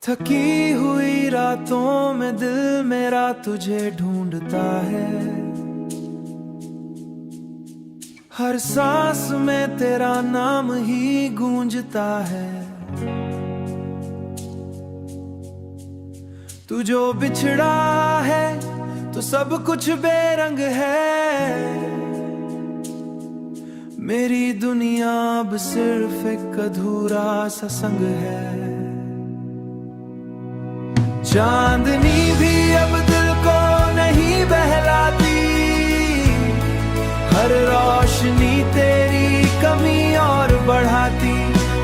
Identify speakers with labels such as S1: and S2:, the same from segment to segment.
S1: थकी हुई रातों में दिल मेरा तुझे ढूंढता है। हर सांस में तेरा नाम ही गूंजता है। तू जो बिछड़ा है तो सब कुछ बेरंग है। मेरी दुनिया अब सिर्फ एक अधूरा सा संग है। चांदनी भी अब दिल को नहीं बहलाती। हर रोशनी तेरी कमी और बढ़ाती।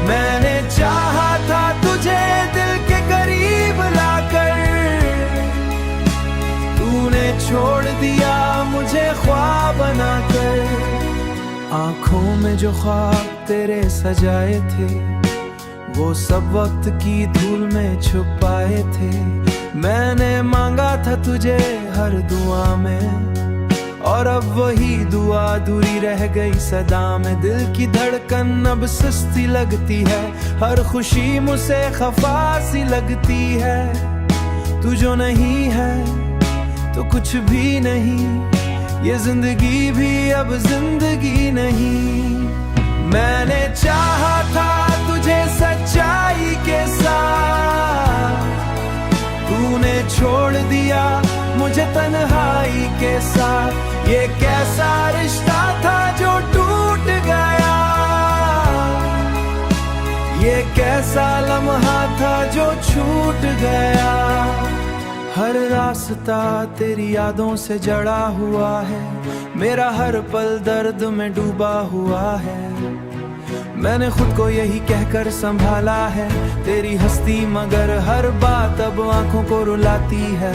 S1: मैंने चाहा था तुझे दिल के करीब लाकर, तूने छोड़ दिया मुझे ख्वाब बनाकर। आंखों में जो ख्वाब तेरे सजाए थे, वो सब वक्त की धूल में छुपाए थे। मैंने मांगा था तुझे हर दुआ में, और अब वही दुआ अधूरी रह गई सदा में। दिल की धड़कन अब सुस्ती लगती है। हर खुशी मुझसे खफा सी लगती है। तू जो नहीं है तो कुछ भी नहीं। ये जिंदगी भी अब जिंदगी नहीं। मैंने चाहा था तुझे सच्चाई के साथ, तूने छोड़ दिया मुझे तन्हाई के साथ। ये कैसा रिश्ता था जो टूट गया। ये कैसा लम्हा था जो छूट गया। हर रास्ता तेरी यादों से जड़ा हुआ है। मेरा हर पल दर्द में डूबा हुआ है। मैंने खुद को यही कहकर संभाला है, तेरी हस्ती मगर हर बात अब आंखों को रुलाती है।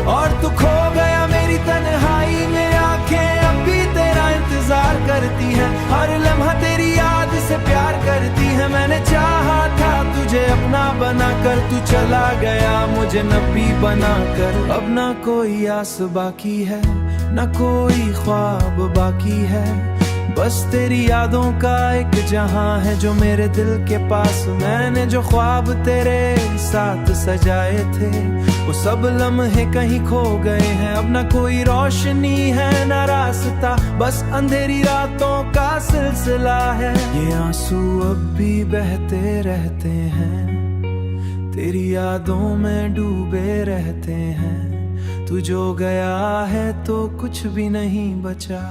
S1: और तू खो गया मेरी तन्हाई में, आंखें अब भी तेरा इंतजार करती हैं। हर लम्हा तेरी याद से प्यार करती है। मैंने चाहा था तुझे अपना बनाकर, तू चला गया मुझे नबी बनाकर। अब ना कोई आस बाकी है, ना कोई ख्वाब बाकी है। बस तेरी यादों का एक जहां है जो मेरे दिल के पास। मैंने जो ख्वाब तेरे साथ सजाए थे, वो सब लम्हे कहीं खो गए हैं। अब ना कोई रोशनी है ना रास्ता, बस अंधेरी रातों का सिलसिला है। ये आंसू अब भी बहते रहते हैं, तेरी यादों में डूबे रहते हैं। तू जो गया है तो कुछ भी नहीं बचा,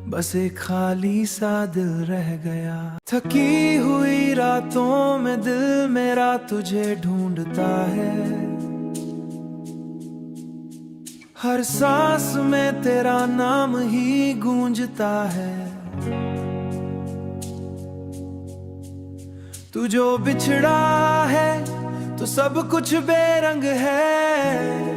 S1: बस एक खाली सा दिल रह गया। थकी हुई रातों में दिल मेरा तुझे ढूंढता है। हर सांस में तेरा नाम ही गूंजता है। तू जो बिछड़ा है तो सब कुछ बेरंग है।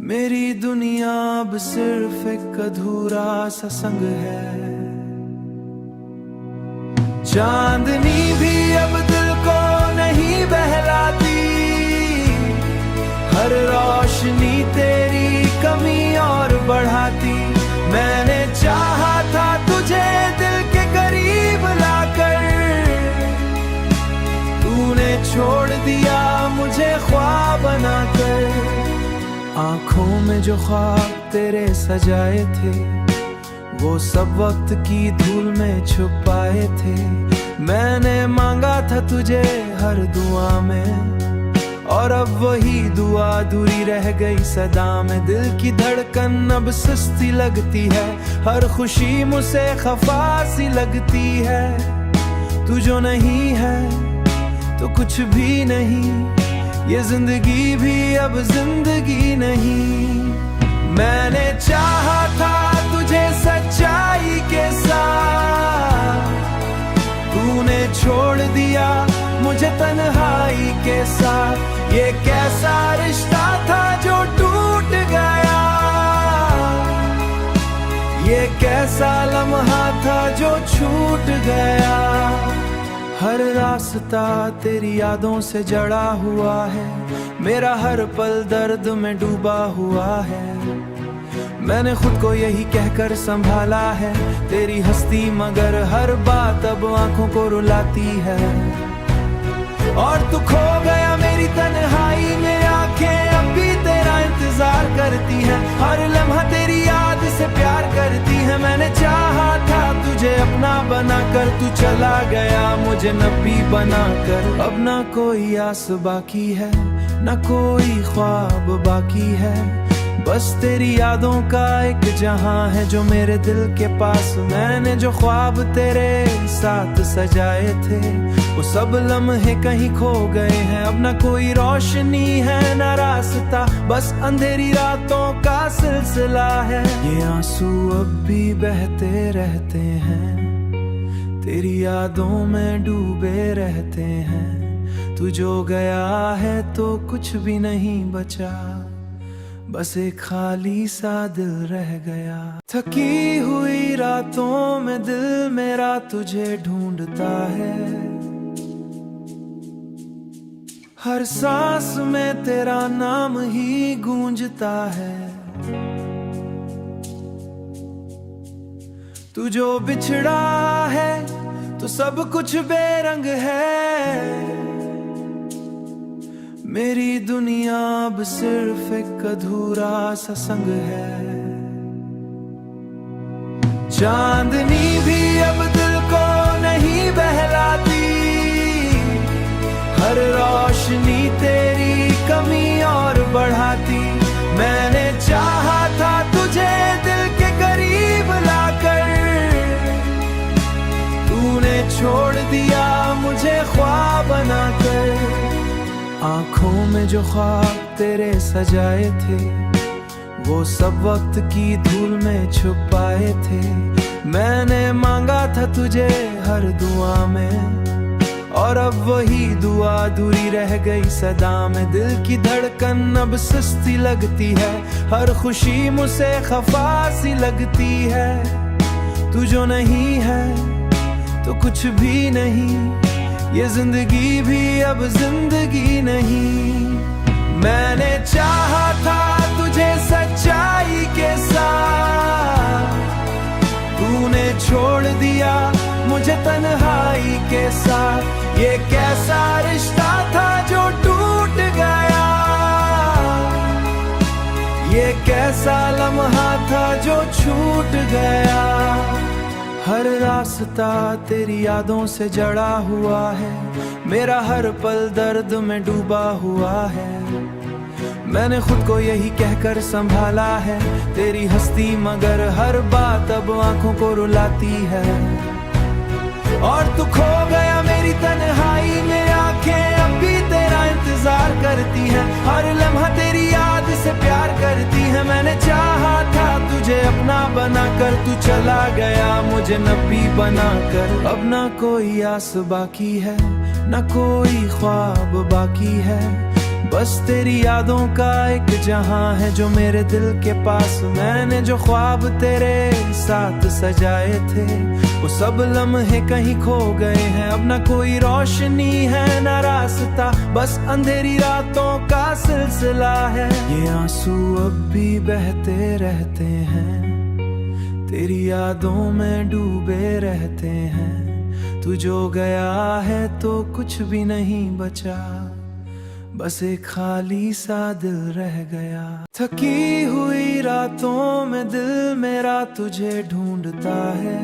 S1: मेरी दुनिया अब सिर्फ एक अधूरा सा संग है। चांदनी भी अब दिल को नहीं बहलाती। हर रोशनी तेरी कमी और बढ़ाती। मैंने चाहा था तुझे दिल के करीब लाकर, तूने छोड़ दिया मुझे ख्वाब बनाकर। आंखों में जो ख्वाब तेरे सजाए थे, वो सब वक्त की धूल में छुपाए थे। मैंने मांगा था तुझे हर दुआ में, और अब वही दुआ अधूरी रह गई सदा में। दिल की धड़कन अब सुस्ती लगती है। हर खुशी मुझसे खफा सी लगती है। तू जो नहीं है तो कुछ भी नहीं। ये जिंदगी भी अब जिंदगी नहीं। मैंने चाहा था तुझे सच्चाई के साथ, तूने छोड़ दिया मुझे तन्हाई के साथ। ये कैसा रिश्ता था जो टूट गया। ये कैसा लम्हा था जो छूट गया। हर रास्ता तेरी यादों से जड़ा हुआ है। मेरा हर पल दर्द में डूबा हुआ है। मैंने खुद को यही कहकर संभाला है, तेरी हस्ती मगर हर बात अब आंखों को रुलाती है। है, हर लम्हा तेरी याद से प्यार करती है। मैंने चाहा था तुझे अपना बनाकर, तू चला गया मुझे नबी बनाकर। अब ना कोई आस बाकी है, ना कोई ख्वाब बाकी है, बस तेरी यादों का एक जहां है जो मेरे दिल के पास। मैंने जो ख्वाब तेरे साथ सजाए थे, वो सब लम्हे कहीं खो गए हैं। अब ना कोई रोशनी है ना रास्ता, बस अंधेरी रातों का सिलसिला है। ये आंसू अब भी बहते रहते हैं, तेरी यादों में डूबे रहते हैं। तू जो गया है तो कुछ भी नहीं बचा, बस एक खाली सा दिल रह गया। थकी हुई रातों में दिल मेरा तुझे ढूंढता है, हर सांस में तेरा नाम ही गूंजता है। तू जो बिछड़ा है तो सब कुछ बेरंग है, मेरी दुनिया अब सिर्फ एक अधूरा सा संग है। चांदनी भी अब दिल को नहीं बहलाती, हर रोशनी तेरी कमी और बढ़ाती। मैंने चाहा था तुझे दिल के करीब लाकर, तूने छोड़ दिया मुझे ख्वाब बनाकर। आंखों में जो ख्वाब तेरे सजाए थे, वो सब वक्त की धूल में छुपाए थे। मैंने मांगा था तुझे हर दुआ में, और अब वही दुआ अधूरी रह गई सदा में। दिल की धड़कन अब सुस्ती लगती है, हर खुशी मुझसे खफा सी लगती है। तू जो नहीं है तो कुछ भी नहीं, ये जिंदगी भी अब जिंदगी नहीं। मैंने चाहा था तुझे सच्चाई के साथ, तूने छोड़ दिया मुझे तन्हाई के साथ। ये कैसा रिश्ता था जो टूट गया, ये कैसा लम्हा था जो छूट गया। हर रास्ता तेरी यादों से जड़ा हुआ है, मेरा हर पल दर्द में डूबा हुआ है। मैंने खुद को यही कहकर संभाला है, तेरी हस्ती मगर हर बात अब आंखों को रुलाती है। और तू खो गया मेरी तन्हाई में, आंखें अब भी तेरा इंतजार करती हैं। हर लम्हा तेरी याद से प्यार करती है। मैंने चाहा था तुझे अपना बनाकर, तू चला गया मुझे नबी बनाकर। अब ना कोई आस बाकी है, ना कोई ख्वाब बाकी है, बस तेरी यादों का एक जहां है जो मेरे दिल के पास। मैंने जो ख्वाब तेरे साथ सजाए थे, वो सब लम्हे कहीं खो गए हैं। अब ना कोई रोशनी है ना रास्ता, बस अंधेरी रातों का सिलसिला है। ये आंसू अब भी बहते रहते हैं, तेरी यादों में डूबे रहते हैं। तू जो गया है तो कुछ भी नहीं बचा, बस एक खाली सा दिल रह गया। थकी हुई रातों में दिल मेरा तुझे ढूंढता है,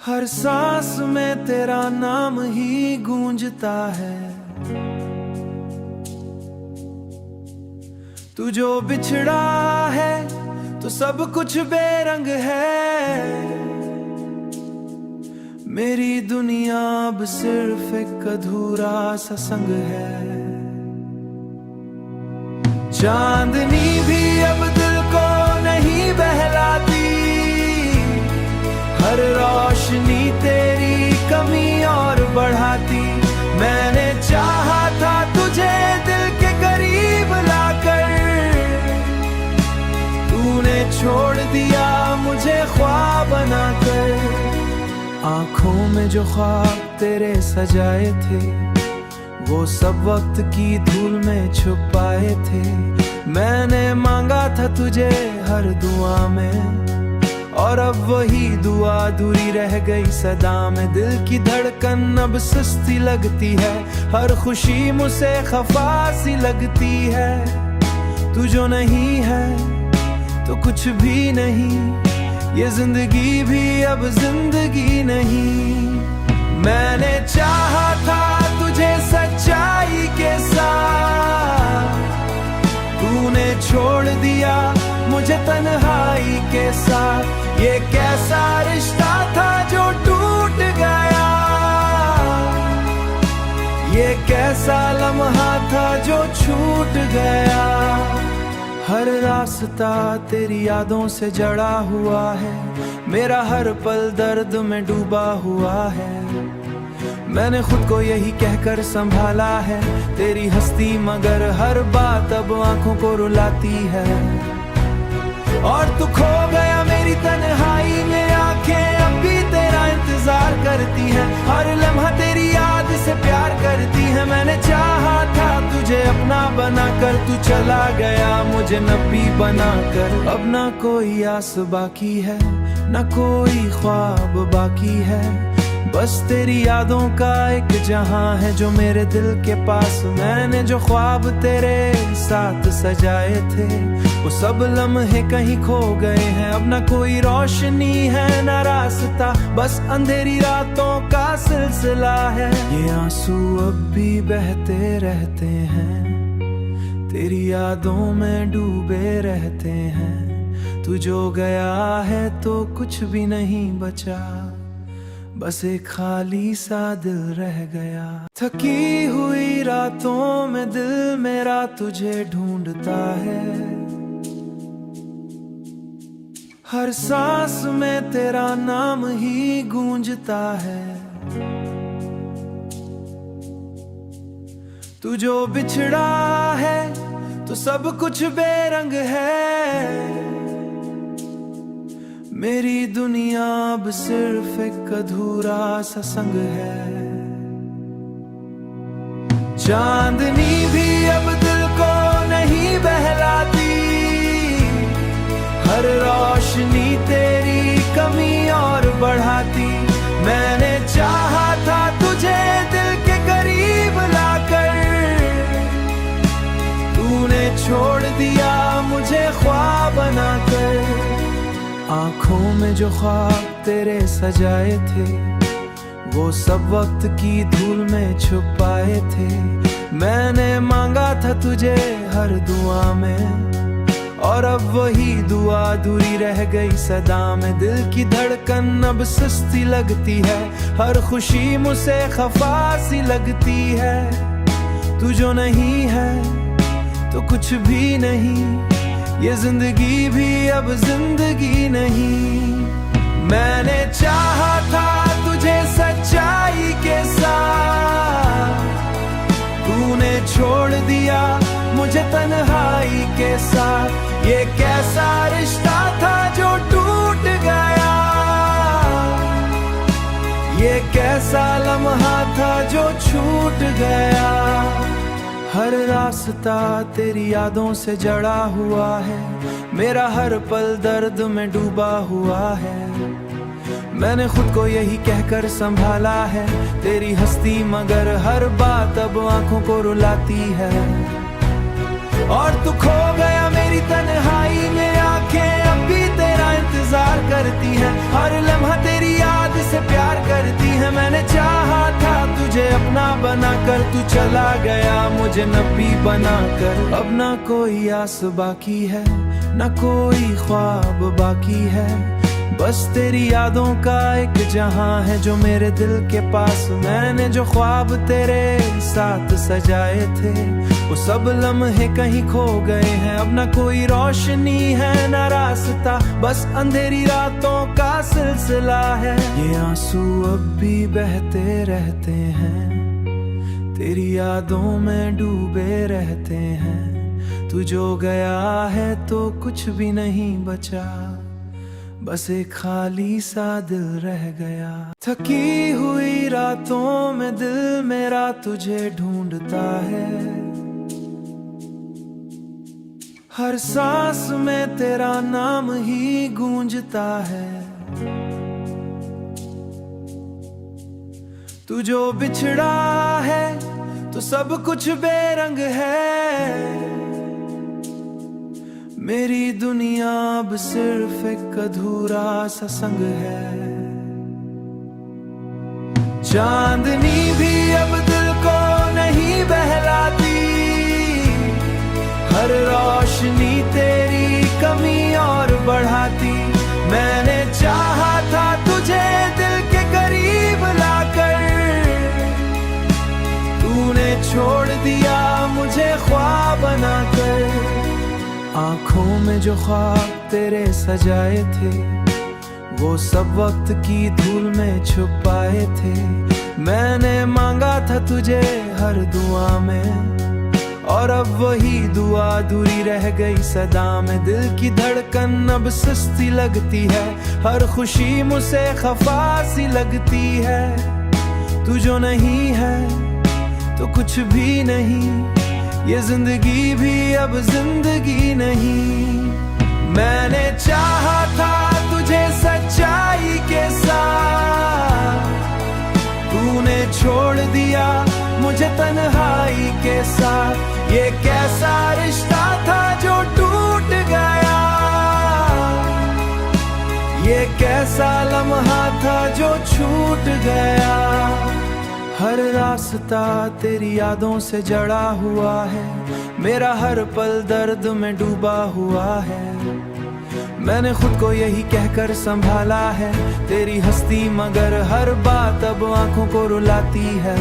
S1: हर सांस में तेरा नाम ही गूंजता है। तू जो बिछड़ा है तो सब कुछ बेरंग है, मेरी दुनिया अब सिर्फ एक अधूरा सा संग है। चांदनी भी अब दिल को नहीं बहलाती, हर रोशनी तेरी कमी और बढ़ाती। मैंने चाहा था तुझे दिल के करीब लाकर, तूने छोड़ दिया मुझे ख्वाब बनाकर। आंखों में जो ख्वाब तेरे सजाए थे, वो सब वक्त की धूल में छुपाए थे। मैंने मांगा था तुझे हर दुआ में, और अब वही दुआ अधूरी रह गई सदा में। दिल की धड़कन अब सुस्ती लगती है, हर खुशी मुझसे खफा सी लगती है। तू जो नहीं है तो कुछ भी नहीं, ये जिंदगी भी अब जिंदगी नहीं। मैंने चाहा था तुझे सच्चाई के साथ, तूने छोड़ दिया मुझे तन्हाई के साथ। ये कैसा रिश्ता था जो टूट गया, ये कैसा लम्हा था जो छूट गया। हर रास्ता तेरी यादों से जड़ा हुआ है, मेरा हर पल दर्द में डूबा हुआ है। मैंने खुद को यही कहकर संभाला है, तेरी हस्ती मगर हर बात अब आंखों को रुलाती है। और तू खो गया मेरी तन्हाई में, आंखें अब भी तेरा इंतजार करती हैं। हर लम्हा तेरी याद से प्यार करती है। मैंने चाहा था तुझे अपना बनाकर, तू चला गया मुझे नबी बनाकर। अब ना कोई आस बाकी है, ना कोई ख्वाब बाकी है, बस तेरी यादों का एक जहां है जो मेरे दिल के पास। मैंने जो ख्वाब तेरे साथ सजाए थे, वो सब लम्हे कहीं खो गए हैं। अब ना कोई रोशनी है ना रास्ता, बस अंधेरी रातों का सिलसिला है। ये आंसू अब भी बहते रहते हैं, तेरी यादों में डूबे रहते हैं। तू जो गया है तो कुछ भी नहीं बचा, बस एक खाली सा दिल रह गया। थकी हुई रातों में दिल मेरा तुझे ढूंढता है, हर सांस में तेरा नाम ही गूंजता है। तू जो बिछड़ा है तो सब कुछ बेरंग है, मेरी दुनिया अब सिर्फ एक अधूरा सा संग है। चांदनी भी अब दिल को नहीं बहलाती, हर रोशनी तेरी कमी और बढ़ाती। मैंने चाहा था तुझे दिल के करीब लाकर, तूने छोड़ दिया मुझे ख्वाब बनाकर। आंखों में जो ख्वाब तेरे सजाए थे, वो सब वक्त की धूल में छुपाए थे। मैंने मांगा था तुझे हर दुआ में, और अब वही दुआ अधूरी रह गई सदा में। दिल की धड़कन अब सुस्ती लगती है, हर खुशी मुझसे खफा सी लगती है। तू जो नहीं है तो कुछ भी नहीं, ये जिंदगी भी अब जिंदगी नहीं। मैंने चाहा था तुझे सच्चाई के साथ, तूने छोड़ दिया मुझे तन्हाई के साथ। ये कैसा रिश्ता था जो टूट गया, ये कैसा लम्हा था जो छूट गया। हर रास्ता तेरी यादों से जड़ा हुआ है, मेरा हर पल दर्द में डूबा हुआ है। मैंने खुद को यही कहकर संभाला है, तेरी हस्ती मगर हर बात अब आंखों को रुलाती है। और तू खो गया मेरी तन्हाई में, आंखें अब भी तेरा इंतजार करती हैं। हर लम्हा तेरी याद से प्यार करती है। मैंने चाहा था तुझे अपना बनाकर, तू चला गया मुझे नबी बनाकर। अब ना कोई आस बाकी है, ना कोई ख्वाब बाकी है, बस तेरी यादों का एक जहां है जो मेरे दिल के पास। मैंने जो ख्वाब तेरे साथ सजाए थे, वो सब लम्हे कहीं खो गए हैं। अब ना कोई रोशनी है ना रास्ता, बस अंधेरी रातों का सिलसिला है। ये आंसू अब भी बहते रहते हैं, तेरी यादों में डूबे रहते हैं। तू जो गया है तो कुछ भी नहीं बचा, बस एक खाली सा दिल रह गया। थकी हुई रातों में दिल मेरा तुझे ढूंढता है, हर सांस में तेरा नाम ही गूंजता है। तू जो बिछड़ा है तो सब कुछ बेरंग है, मेरी दुनिया अब सिर्फ एक अधूरा सा संग है। चांदनी भी अब दिल को नहीं बहलाती, हर रोशनी तेरी कमी और बढ़ाती। मैंने चाहा था तुझे दिल के करीब लाकर, तूने छोड़ दिया मुझे ख्वाब बनाकर। आंखों में जो ख्वाब तेरे सजाए थे, वो सब वक्त की धूल में छुपाए थे। मैंने मांगा था तुझे हर दुआ में, और अब वही दुआ अधूरी रह गई सदा में। दिल की धड़कन अब सुस्ती लगती है, हर खुशी मुझसे खफा सी लगती है। तू जो नहीं है तो कुछ भी नहीं, ये जिंदगी भी अब जिंदगी नहीं। मैंने चाहा था तुझे सच्चाई के साथ, तूने छोड़ दिया मुझे तन्हाई के साथ। ये कैसा रिश्ता था जो टूट गया, ये कैसा लम्हा था जो छूट गया। हर रास्ता तेरी यादों से जड़ा हुआ है, मेरा हर पल दर्द में डूबा हुआ है। मैंने खुद को यही कहकर संभाला है, तेरी हस्ती मगर हर बात अब आंखों को रुलाती है।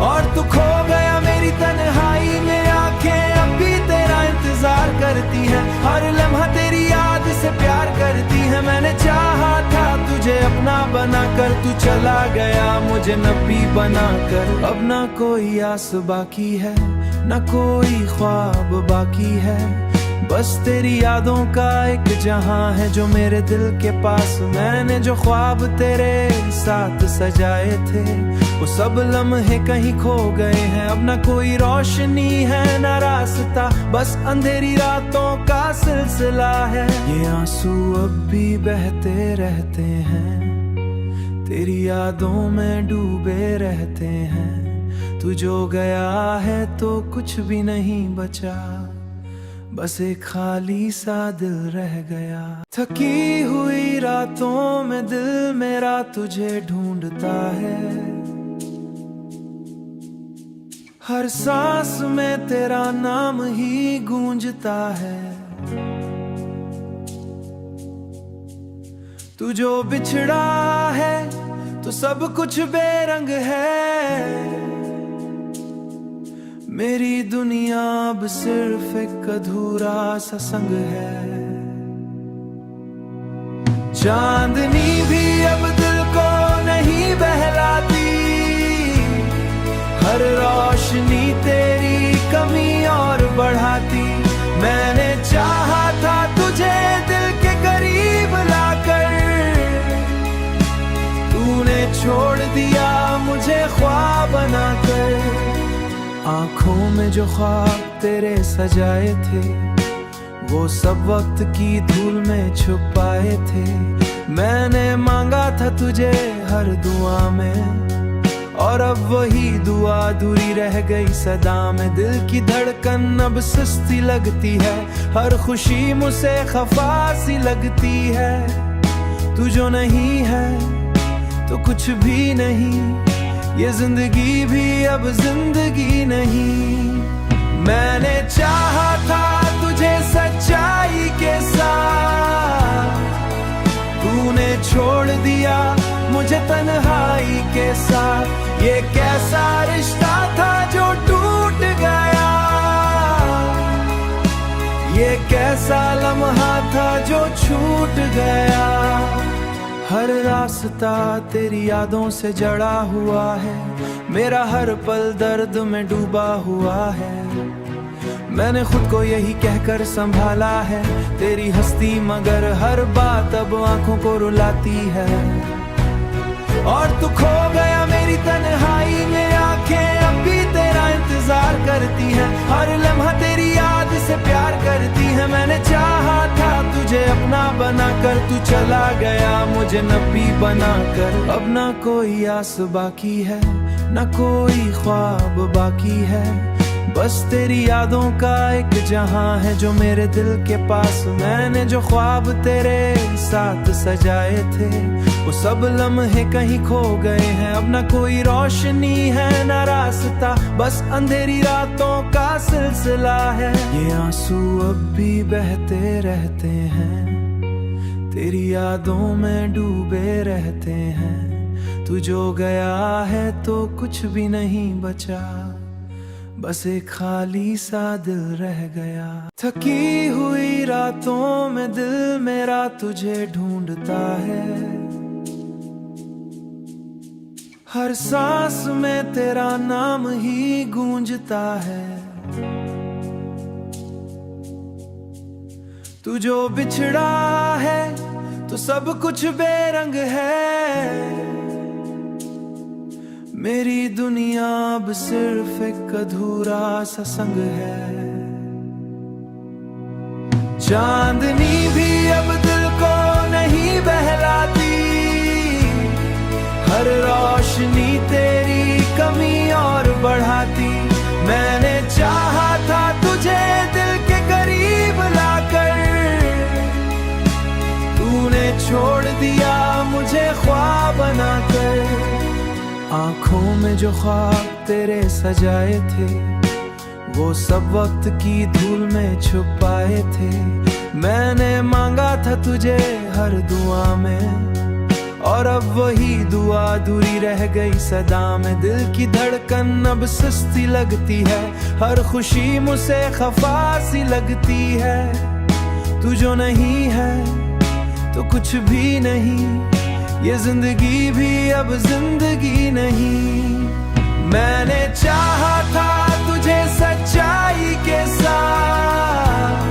S1: और तू खो गया मेरी तन्हाई में, आंखें अब भी तेरा इंतजार करती हैं। हर लम्हा तेरी याद से प्यार करती है। मैंने चाहा था तुझे अपना बनाकर, तू चला गया मुझे नबी बनाकर। अब ना कोई आस बाकी है, ना कोई ख्वाब बाकी है, बस तेरी यादों का एक जहां है जो मेरे दिल के पास। मैंने जो ख्वाब तेरे साथ सजाए थे, वो सब लम्हे कहीं खो गए हैं। अब ना कोई रोशनी है ना रास्ता, बस अंधेरी रातों का सिलसिला है। ये आंसू अब भी बहते रहते हैं, तेरी यादों में डूबे रहते हैं। तू जो गया है तो कुछ भी नहीं बचा, बस एक खाली सा दिल रह गया। थकी हुई रातों में दिल मेरा तुझे ढूंढता है, हर सांस में तेरा नाम ही गूंजता है। तू जो बिछड़ा है तो सब कुछ बेरंग है। मेरी दुनिया अब सिर्फ एक अधूरा सा संग है। चांदनी भी अब दिल को नहीं बहलाती, हर रोशनी तेरी कमी और बढ़ाती। मैंने चाहा था तुझे दिल के करीब लाकर, तूने छोड़ दिया मुझे ख्वाब बनाकर। आंखों में जो ख्वाब तेरे सजाए थे, वो सब वक्त की धूल में छुपाए थे। मैंने मांगा था तुझे हर दुआ में, और अब वही दुआ अधूरी रह गई सदा में। दिल की धड़कन अब सुस्ती लगती है, हर खुशी मुझसे खफा सी लगती है। तू जो नहीं है तो कुछ भी नहीं, ये जिंदगी भी अब जिंदगी नहीं। मैंने चाहा था तुझे सच्चाई के साथ, तूने छोड़ दिया मुझे तन्हाई के साथ। ये कैसा रिश्ता था जो टूट गया, ये कैसा लम्हा था जो छूट गया। हर रास्ता तेरी यादों से जड़ा हुआ है, मेरा हर पल दर्द में डूबा हुआ है। मैंने खुद को यही कहकर संभाला है, तेरी हस्ती मगर हर बात अब आंखों को रुलाती है। और तू खो गया मेरी तन्हाई में, आंखें अब भी तेरा इंतजार करती हैं। हर लम्हा तेरी याद से प्यार करती है। मैंने चाहा था तुझे अपना बनाकर, तू चला गया मुझे नबी बनाकर। अब ना कोई आस बाकी है, ना कोई ख्वाब बाकी है, बस तेरी यादों का एक जहां है जो मेरे दिल के पास। मैंने जो ख्वाब तेरे साथ सजाए थे वो सब लम्हे कहीं खो गए हैं। अब ना कोई रोशनी है ना रास्ता, बस अंधेरी रातों का सिलसिला है। ये आंसू अब भी बहते रहते हैं, तेरी यादों में डूबे रहते हैं। तू जो गया है तो कुछ भी नहीं बचा, बस एक खाली सा दिल रह गया। थकी हुई रातों में दिल मेरा तुझे ढूंढता है, हर सांस में तेरा नाम ही गूंजता है। तू जो बिछड़ा है तो सब कुछ बेरंग है। मेरी दुनिया अब सिर्फ एक अधूरा सा संग है। चांदनी भी अब दिल को नहीं बहलाती, हर रोशनी तेरी कमी और बढ़ाती। मैंने चाहा था तुझे दिल के करीब लाकर, तूने छोड़ दिया मुझे ख्वाब बनाकर। आंखों में जो ख्वाब तेरे सजाए थे वो सब वक्त की धूल में छुपाए थे। मैंने मांगा था तुझे हर दुआ में, और अब वही दुआ अधूरी रह गई सदा में। दिल की धड़कन अब सुस्ती लगती है, हर खुशी मुझसे खफा सी लगती है। तू जो नहीं है तो कुछ भी नहीं, ये जिंदगी भी अब जिंदगी नहीं। मैंने चाहा था तुझे सच्चाई के साथ,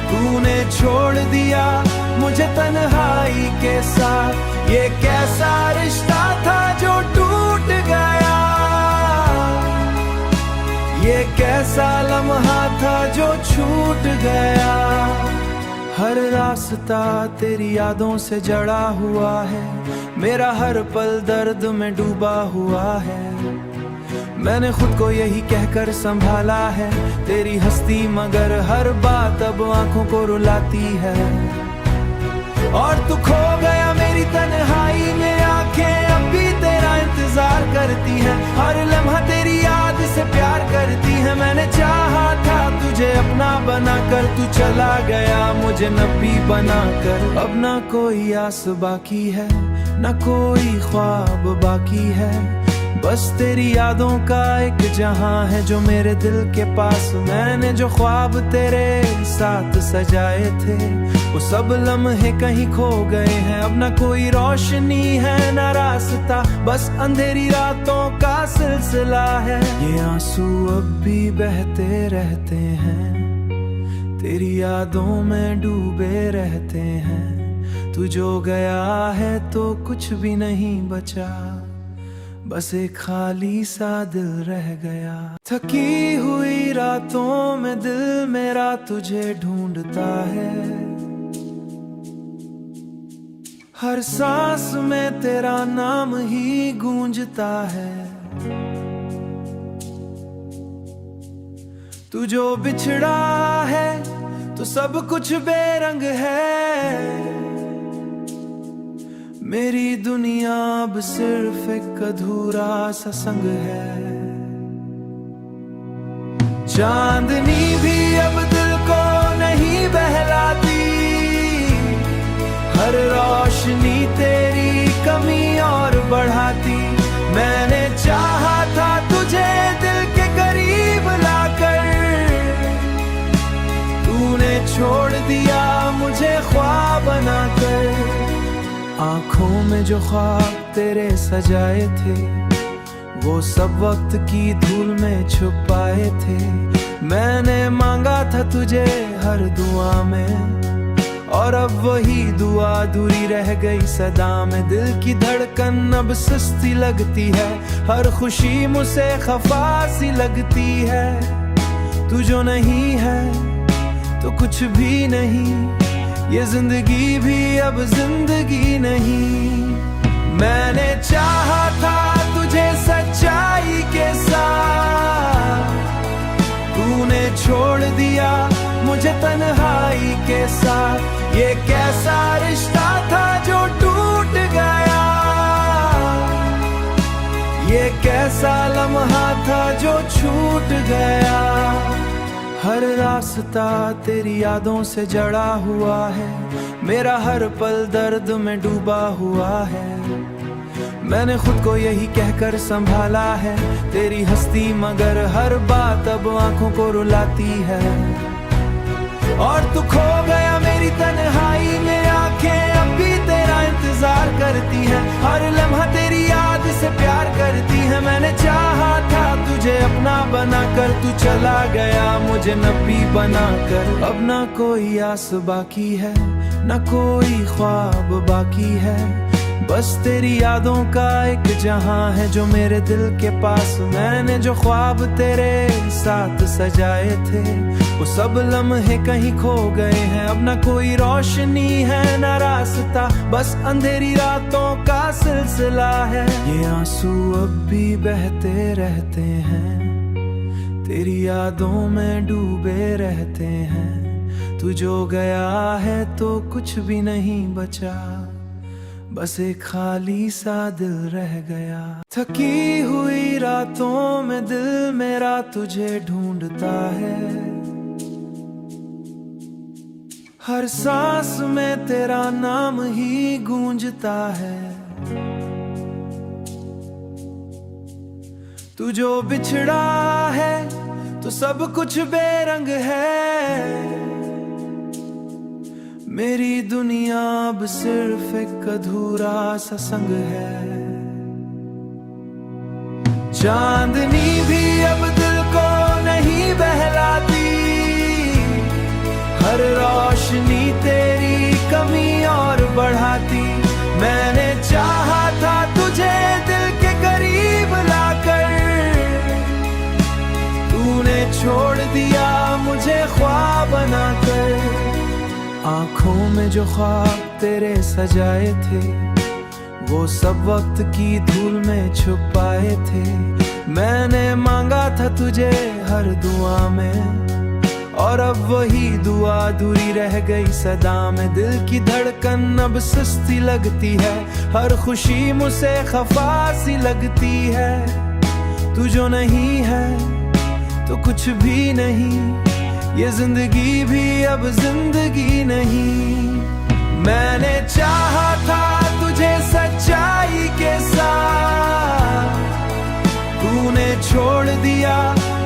S1: तूने छोड़ दिया मुझे तन्हाई के साथ। ये कैसा रिश्ता था जो टूट गया, ये कैसा लम्हा था जो छूट गया। हर रास्ता तेरी यादों से जड़ा हुआ है, मेरा हर पल दर्द में डूबा हुआ है। मैंने खुद को यही कहकर संभाला है, तेरी हस्ती मगर हर बात अब आंखों को रुलाती है। और तू खो गया मेरी तन्हाई में, आंखें अब भी तेरा इंतजार करती हैं। हर लम्हा तेरी याद से प्यार करती है। मैंने चाहा था तुझे अपना बनाकर, तू चला गया मुझे नबी बनाकर। अब ना कोई आस बाकी है, ना कोई ख्वाब बाकी है, बस तेरी यादों का एक जहां है जो मेरे दिल के पास। मैंने जो ख्वाब तेरे साथ सजाए थे वो सब लम्हे कहीं खो गए हैं। अब ना कोई रोशनी है ना रास्ता, बस अंधेरी रातों का सिलसिला है। ये आंसू अब भी बहते रहते हैं, तेरी यादों में डूबे रहते हैं। तू जो गया है तो कुछ भी नहीं बचा, बस एक खाली सा दिल रह गया। थकी हुई रातों में दिल मेरा तुझे ढूंढता है, हर सांस में तेरा नाम ही गूंजता है। तू जो बिछड़ा है तो सब कुछ बेरंग है। मेरी दुनिया अब सिर्फ एक अधूरा सा संग है। चांदनी भी अब दिल को नहीं बहलाती, हर रोशनी तेरी कमी और बढ़ाती। मैंने चाहा था तुझे दिल के करीब लाकर, तूने छोड़ दिया मुझे ख्वाब बनाकर। आंखों में जो ख्वाब तेरे सजाए थे वो सब वक्त की धूल में छुपाए थे। मैंने मांगा था तुझे हर दुआ में, और अब वही दुआ अधूरी रह गई सदा में। दिल की धड़कन अब सुस्ती लगती है, हर खुशी मुझसे खफा सी लगती है। तू जो नहीं है तो कुछ भी नहीं, ये जिंदगी भी अब जिंदगी नहीं। मैंने चाहा था तुझे सच्चाई के साथ, तन्हाई के साथ। ये कैसा रिश्ता था जो टूट गया, ये कैसा लम्हा था जो छूट गया। हर रास्ता तेरी यादों से जड़ा हुआ है, मेरा हर पल दर्द में डूबा हुआ है। मैंने खुद को यही कहकर संभाला है, तेरी हस्ती मगर हर बात अब आंखों को रुलाती है। और तू खो गया मेरी तन्हाई में, आंखें अब भी तेरा इंतजार करती हैं। हर लम्हा तेरी याद से प्यार करती है। मैंने चाहा था तुझे अपना बनाकर, तू चला गया मुझे नबी बनाकर। अब ना कोई आस बाकी है, ना कोई ख्वाब बाकी है, बस तेरी यादों का एक जहां है जो मेरे दिल के पास। मैंने जो ख्वाब तेरे साथ सजाए थे, वो सब लम्हे कहीं खो गए हैं। अब ना कोई रोशनी है ना रास्ता, बस अंधेरी रातों का सिलसिला है। ये आंसू अब भी बहते रहते हैं, तेरी यादों में डूबे रहते हैं। तू जो गया है तो कुछ भी नहीं बचा, बस एक खाली सा दिल रह गया। थकी हुई रातों में दिल मेरा तुझे ढूंढता है, हर सांस में तेरा नाम ही गूंजता है। तू जो बिछड़ा है तो सब कुछ बेरंग है। मेरी दुनिया अब सिर्फ एक अधूरा सा संग है। चांदनी भी अब दिल को नहीं बहलाती, हर रोशनी तेरी कमी और बढ़ाती। मैंने चाहा था तुझे दिल के करीब लाकर, तूने छोड़ दिया मुझे ख्वाब बनाकर। आंखों में जो ख्वाब तेरे सजाए थे, वो सब वक्त की धूल में छुपाए थे। मैंने मांगा था तुझे हर दुआ में, और अब वही दुआ अधूरी रह गई सदा में। दिल की धड़कन अब सुस्ती लगती है, हर खुशी मुझसे खफा सी लगती है। तू जो नहीं है तो कुछ भी नहीं, ये जिंदगी भी अब जिंदगी नहीं। मैंने चाहा था तुझे सच्चाई के साथ, तूने छोड़ दिया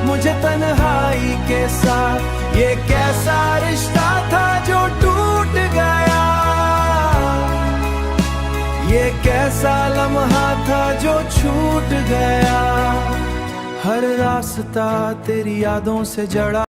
S1: मुझे तन्हाई के साथ। ये कैसा रिश्ता था जो टूट गया, ये कैसा लम्हा था जो छूट गया। हर रास्ता तेरी यादों से जड़ा